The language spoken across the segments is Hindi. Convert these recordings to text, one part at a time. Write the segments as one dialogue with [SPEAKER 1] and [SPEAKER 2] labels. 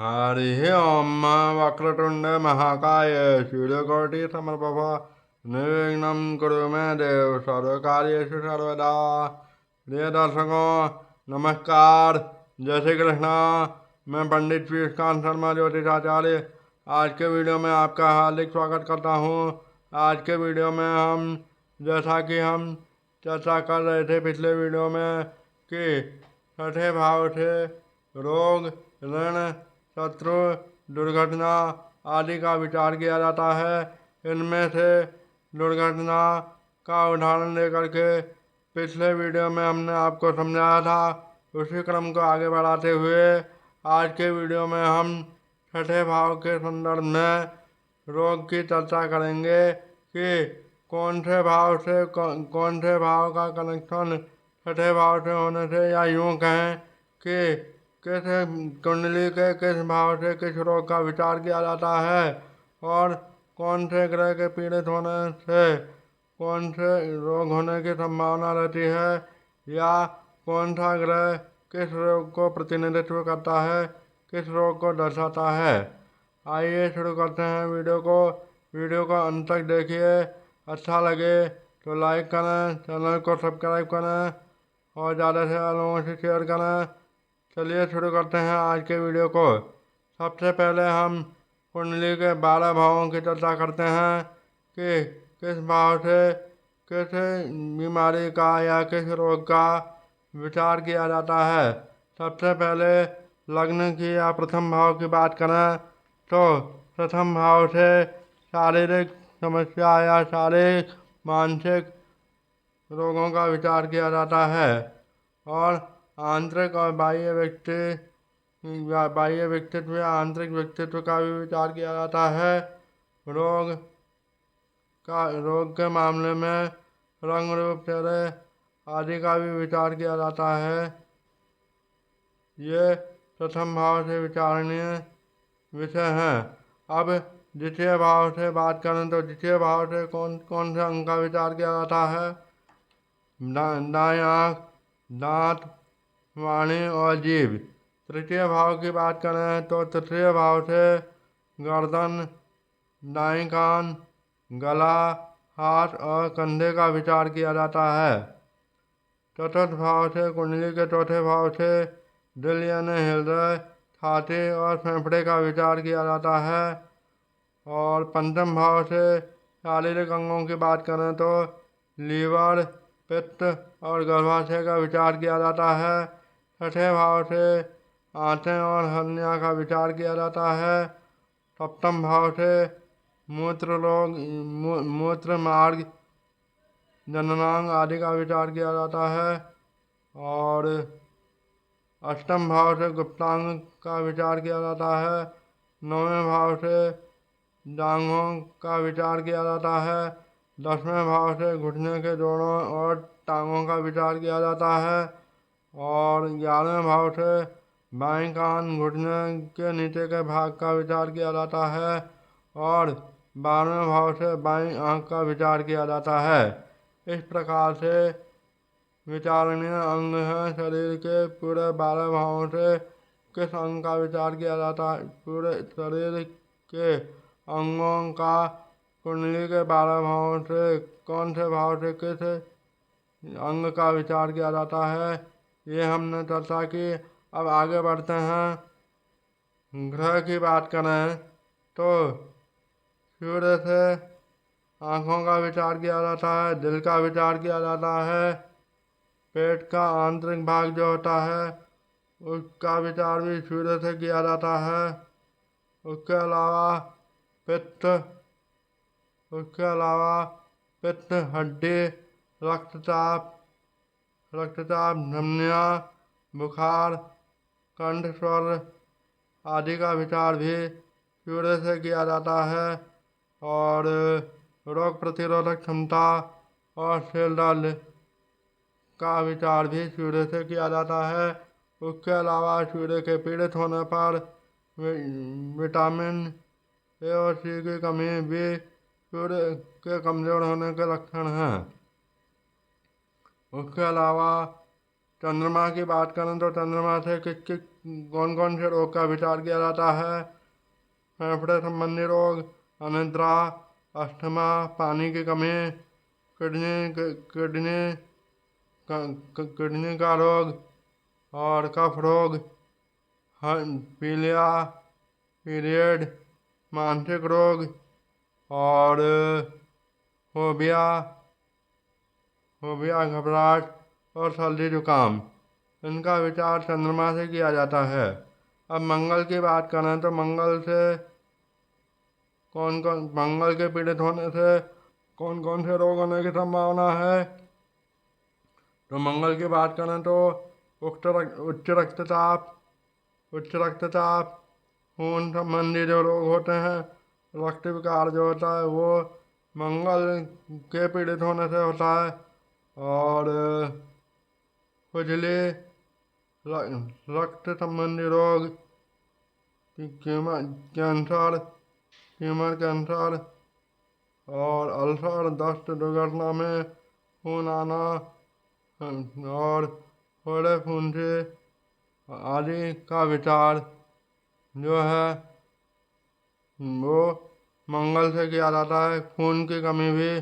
[SPEAKER 1] हरिः ओम् वक्रतुण्ड महाकाय सूर्यकोटि समप्रभ निर्विघ्नं कुरु मे देव सर्वकार्येषु सर्वदा। प्रिय दर्शकों नमस्कार, जय श्री कृष्णा। मैं पंडित श्रीकांत शर्मा ज्योतिषाचार्य आज के वीडियो में आपका हार्दिक स्वागत करता हूँ। आज के वीडियो में हम जैसा कि हम चर्चा कर रहे थे पिछले वीडियो में कि छठे भाव से रोग, ऋण, शत्रु, दुर्घटना आदि का विचार किया जाता है। इनमें से दुर्घटना का उदाहरण लेकर के पिछले वीडियो में हमने आपको समझाया था। उसी क्रम को आगे बढ़ाते हुए आज के वीडियो में हम छठे भाव के संदर्भ में रोग की चर्चा करेंगे कि कौन से भाव से कौन से भाव का कनेक्शन छठे भाव से होने से, या यूँ कहें कि किस कुंडली के किस भाव से किस रोग का विचार किया जाता है और कौन से ग्रह के पीड़ित होने से कौन से रोग होने की संभावना रहती है, या कौन सा ग्रह किस रोग को प्रतिनिधित्व करता है, किस रोग को दर्शाता है। आइए शुरू करते हैं वीडियो को अंत तक देखिए। अच्छा लगे तो लाइक करें, चैनल को सब्सक्राइब करें और ज़्यादा से ज़्यादा लोगों से शेयर करें। चलिए शुरू करते हैं आज के वीडियो को। सबसे पहले हम कुंडली के 12 भावों की चर्चा करते हैं कि किस भाव से किस बीमारी का या किस रोग का विचार किया जाता है। सबसे पहले लग्न की या प्रथम भाव की बात करें तो प्रथम भाव से शारीरिक समस्या या शारीरिक मानसिक रोगों का विचार किया जाता है और आंतरिक और बाह्य व्यक्तित्व या आंतरिक व्यक्तित्व का भी विचार किया जाता है। रोग के मामले में रंग रूप चेहरे आदि का भी विचार किया जाता है। ये प्रथम भाव से विचारणीय विषय हैं। अब द्वितीय भाव से बात करें तो द्वितीय भाव से कौन कौन से अंग का विचार किया जाता है। दाएं आँख, दांत, वाणी और जीभ। तृतीय भाव की बात करें तो तृतीय भाव से गर्दन, दाएं कान, गला, हाथ और कंधे का विचार किया जाता है। चतुर्थ भाव से कुंडली के चौथे भाव से दिल यानी हृदय, छाती और फेफड़े का विचार किया जाता है। और पंचम भाव से शारीरिक अंगों की बात करें तो लीवर, पित्त और गर्भाशय का विचार किया जाता है। छठे भाव से आंतें और हर्निया का विचार किया जाता है। सप्तम भाव से मूत्र मार्ग, जननांग आदि का विचार किया जाता है। और अष्टम भाव से गुप्तांग का विचार किया जाता है। नौवें भाव से जांघों का विचार किया जाता है। 10वें भाव से घुटने के जोड़ों और टांगों का विचार किया जाता है। और 11वें भाव से बाएं कान, घुटने के नीचे के भाग का विचार किया जाता है। और 12वें भाव से बाईं आंख का विचार किया जाता है। इस प्रकार से विचारणीय अंग हैं शरीर के। पूरे 12 भावों से किस अंग का विचार किया जाता है, पूरे शरीर के अंगों का कुंडली के 12 भावों से कौन से भाव से किस अंग का विचार किया जाता है, ये हमने चर्चा की। अब आगे बढ़ते हैं। ग्रह की बात करें तो सूर्य से आँखों का विचार किया जाता है, दिल का विचार किया जाता है, पेट का आंतरिक भाग जो होता है उसका विचार भी सूर्य से किया जाता है। उसके अलावा पित्त, हड्डी, रक्तचाप, धमनियाँ, बुखार, कंठ स्वर आदि का विचार भी सूर्य से किया जाता है। और रोग प्रतिरोधक क्षमता और सिर दर्द का विचार भी सूर्य से किया जाता है। उसके अलावा सूर्य के पीड़ित होने पर विटामिन ए और सी की कमी भी सूर्य के कमज़ोर होने के लक्षण हैं। उसके अलावा चंद्रमा की बात करें तो चंद्रमा से कौन कौन से रोग का विचार किया जाता है? फेफड़े संबंधी रोग, अनिद्रा, अस्थमा, पानी की कमी, किडनी किडनी किडनी का रोग और कफ रोग, पीलिया, पीरियड, मानसिक रोग और फोबिया, घबराहट और सर्दी जुकाम। इनका विचार चंद्रमा से किया जाता है। अब मंगल की बात करें तो मंगल के पीड़ित होने से कौन कौन से रोग होने की संभावना है? तो मंगल की बात करें तो उच्च रक्तचाप, खून संबंधी जो रोग होते हैं, रक्त विकार जो होता है वो मंगल के पीड़ित होने से होता है। और खुजली, रक्त संबंधी रोग, कैंसर, कैंसर और अल्सर, दस्त, दुर्घटना में खून आना और फोड़े फुंसी आदि का विचार जो है वो मंगल से किया जाता है। खून की कमी भी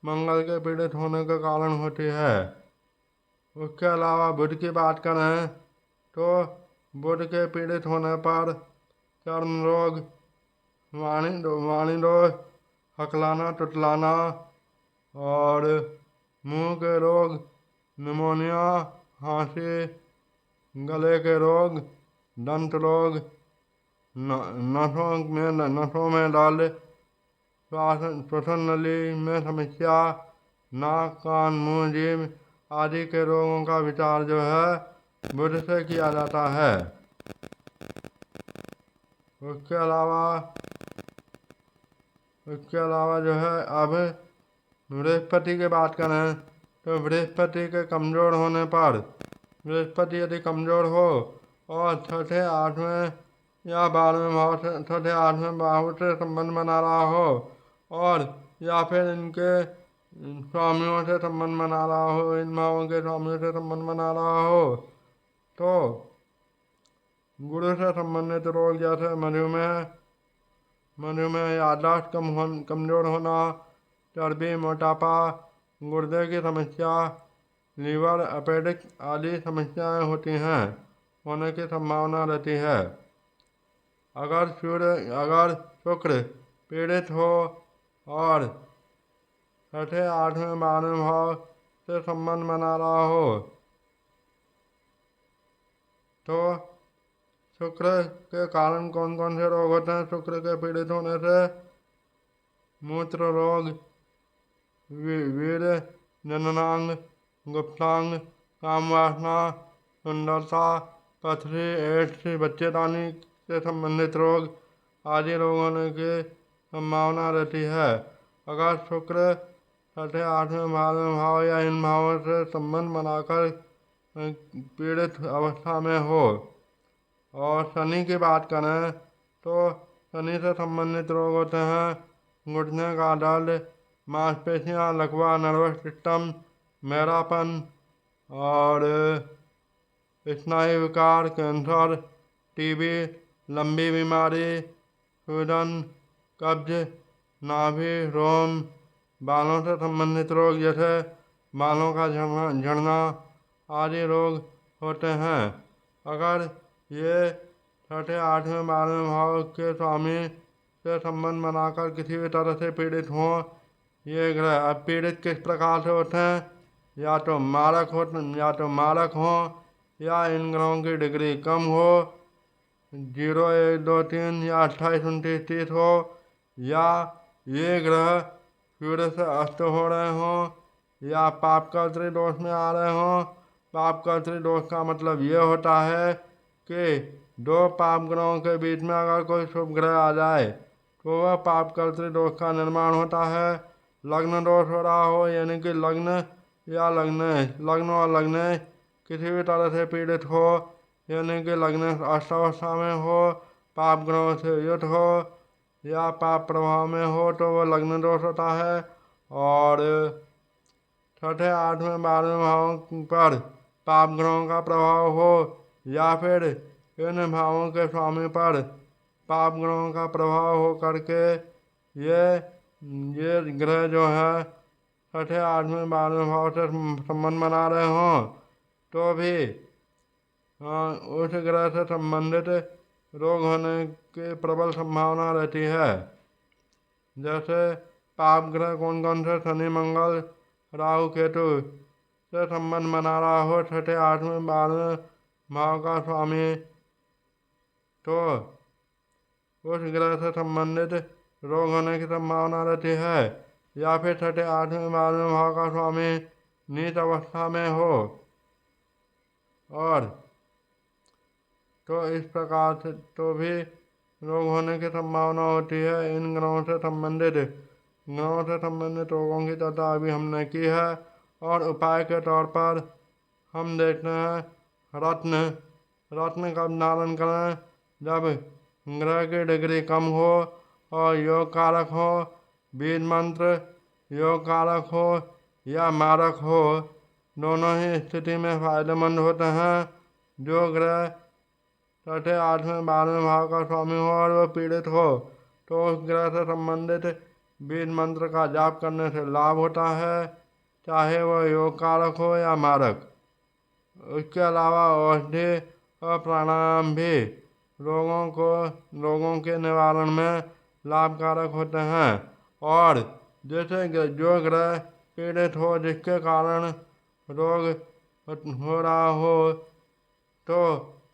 [SPEAKER 1] मंगल के पीड़ित होने के कारण होती है। उसके अलावा बुध की बात करें तो बुध के पीड़ित होने पर चर्म रोग, वाणी दोष, हकलाना टुटलाना और मुंह के रोग, निमोनिया, खांसी, गले के रोग, दंत रोग, नसों में दर्द, श्वसन नली में समस्या, नाक, कान, मुंह, जीभ आदि के रोगों का विचार जो है बुध से किया जाता है। उसके अलावा जो है अब बृहस्पति की बात करें तो बृहस्पति के कमज़ोर होने पर, बृहस्पति यदि कमज़ोर हो और छठे आठवें या 12वें भाव से संबंध बना रहा हो और या फिर इनके स्वामियों से संबंध बना रहा हो, इन भावों के स्वामियों से संबंध बना रहा हो तो गुरु से संबंधित रोग जैसे मधुमेह, याददाश्त कमजोर होना, चर्बी, मोटापा, गुर्दे की समस्या, लीवर, अपेडिक्स आदि समस्याएं होने की संभावना रहती है। अगर शुक्र पीड़ित हो और छठे, 8वें, 12वें भाव से संबंध बना रहा हो तो शुक्र के कारण कौन कौन से रोग होते हैं? शुक्र के पीड़ित होने से मूत्र रोग, वीर जननांग, गुप्तांग, काम वासना, सुंदरता, पथरी, एड्स, बच्चेदानी से संबंधित रोग आदि रोग होने की संभावना रहती है। अगर शुक्र छठे, 8वें, 12वें भाव या इन भावों से संबंध बनाकर पीड़ित अवस्था में हो। और शनि की बात करें तो शनि से संबंधित रोग होते हैं घुटने का दर्द, मांसपेशियां, लकवा, नर्वस सिस्टम, मैरापन और स्नायु विकार, कैंसर, टीबी, लंबी बीमारी, सूजन, कब्ज, नाभि, रोम, बालों से संबंधित रोग जैसे बालों का झड़ना आदि रोग होते हैं। अगर ये छठे, 8वें, 12वें भाव के स्वामी से संबंध बनाकर किसी भी तरह से पीड़ित हों ये ग्रह, अब पीड़ित किस प्रकार से होते हैं? या तो मारक हों या इन ग्रहों की डिग्री कम हो, 0, 1, 2, 3 या 28, 29, 30 हो, या ये ग्रह सूर्य से अस्त हो रहे हों या पाप कर्तृ दोष में आ रहे हों। पाप कर्तृ दोष का मतलब ये होता है कि दो पाप ग्रहों के बीच में अगर कोई शुभ ग्रह आ जाए तो वह पाप कर्तृ दोष का निर्माण होता है। लग्न दोष हो रहा हो यानी कि लग्न और लग्न किसी भी तरह से पीड़ित हो यानी कि लग्न अष्टावस्था में हो, पाप ग्रहों से युक्त हो या पाप प्रभाव में हो तो वह लग्न दोष होता है। और छठे, 8वें, 12वें भाव पर पाप ग्रहों का प्रभाव हो या फिर इन भावों के स्वामी पर पाप ग्रहों का प्रभाव हो करके ये ग्रह जो है छठे 8वें 12वें भाव से संबंध बना रहे हों तो भी उस ग्रह से संबंधित रोग होने की प्रबल संभावना रहती है। जैसे पाप ग्रह कौन कौन से? शनि मंगल राहु केतु से संबंध बना रहा हो छठे 8वें 12वें भाव का स्वामी, तो उस ग्रह से संबंधित रोग होने की संभावना रहती है। या फिर छठे 8वें 12वें भाव का स्वामी नीच अवस्था में हो, और तो इस प्रकार से तो भी रोग होने की संभावना होती है। इन ग्रहों से संबंधित रोगों की चर्चा अभी हमने की है। और उपाय के तौर पर हम देखते हैं रत्न का धारण करें जब ग्रह की डिग्री कम हो और योग कारक हो, बीज मंत्र योग कारक हो या मारक हो, दोनों ही स्थिति में फायदेमंद होते हैं। जो ग्रह छठे 8वें 12वें भाव का स्वामी हो और वह पीड़ित हो तो उस ग्रह से संबंधित बीज मंत्र का जाप करने से लाभ होता है, चाहे वह योग कारक हो या मारक। उसके अलावा औषधि और प्राणायाम भी रोगों के निवारण में लाभकारक होते हैं। और जैसे जो ग्रह पीड़ित हो जिसके कारण रोग हो रहा हो तो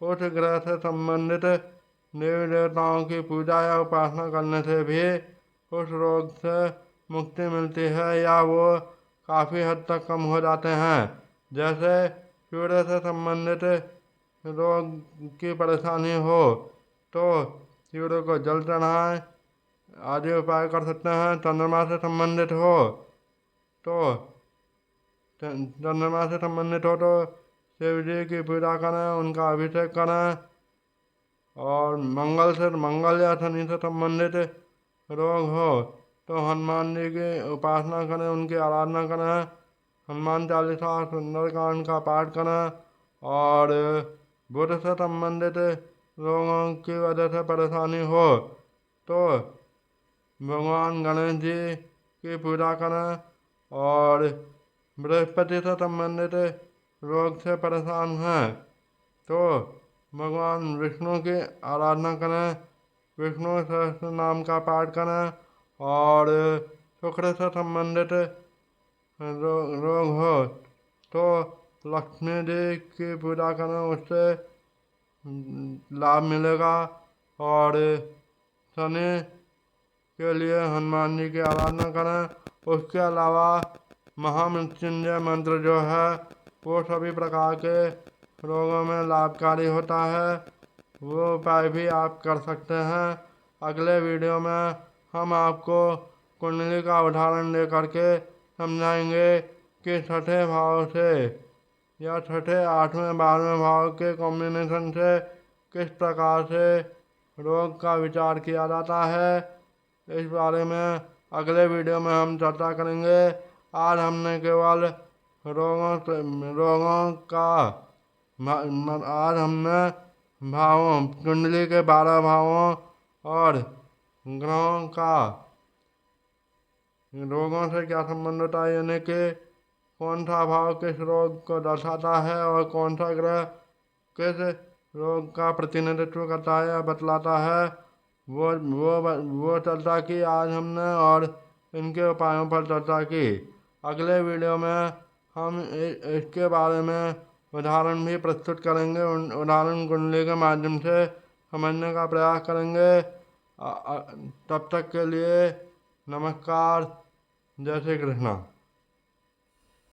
[SPEAKER 1] उस ग्रह से संबंधित देवी देवताओं की पूजा या उपासना करने से भी उस रोग से मुक्ति मिलती है या वो काफ़ी हद तक कम हो जाते हैं। जैसे सूर्य से संबंधित रोग की परेशानी हो तो सूर्य को जल चढ़ाएं आदि उपाय कर सकते हैं। चंद्रमा से संबंधित हो तो शिव जी की पूजा करें, उनका अभिषेक करें। और मंगल या शनि से संबंधित रोग हो तो हनुमान जी की उपासना करें, उनकी आराधना करें, हनुमान चालीसा सुंदरकांड का पाठ करें। और बुध से संबंधित रोगों की वजह से परेशानी हो तो भगवान गणेश जी की पूजा करें। और बृहस्पति से संबंधित रोग से परेशान हैं तो भगवान विष्णु की आराधना करें, विष्णु सहस्त्र नाम का पाठ करें। और शुक्र से संबंधित रोग हो तो लक्ष्मी जी की पूजा करें, उससे लाभ मिलेगा। और शनि के लिए हनुमान जी की आराधना करें। उसके अलावा महामृत्युंजय मंत्र जो है वो सभी प्रकार के रोगों में लाभकारी होता है, वो उपाय भी आप कर सकते हैं। अगले वीडियो में हम आपको कुंडली का उदाहरण दे करके समझाएंगे कि छठे भाव से या छठे 8वें 12वें भाव के कॉम्बिनेशन से किस प्रकार से रोग का विचार किया जाता है। इस बारे में अगले वीडियो में हम चर्चा करेंगे। आज हमने केवल आज हमने कुंडली के 12 भावों और ग्रहों का रोगों से क्या संबंध होता है, यानी कि कौन सा भाव किस रोग को दर्शाता है और कौन सा ग्रह किस रोग का प्रतिनिधित्व करता है या बतलाता है, वो चर्चा की आज हमने और इनके उपायों पर चर्चा की। अगले वीडियो में हम इसके बारे में उदाहरण भी प्रस्तुत करेंगे, उदाहरण कुंडली के माध्यम से समझने का प्रयास करेंगे। तब तक के लिए नमस्कार, जय श्री कृष्णा।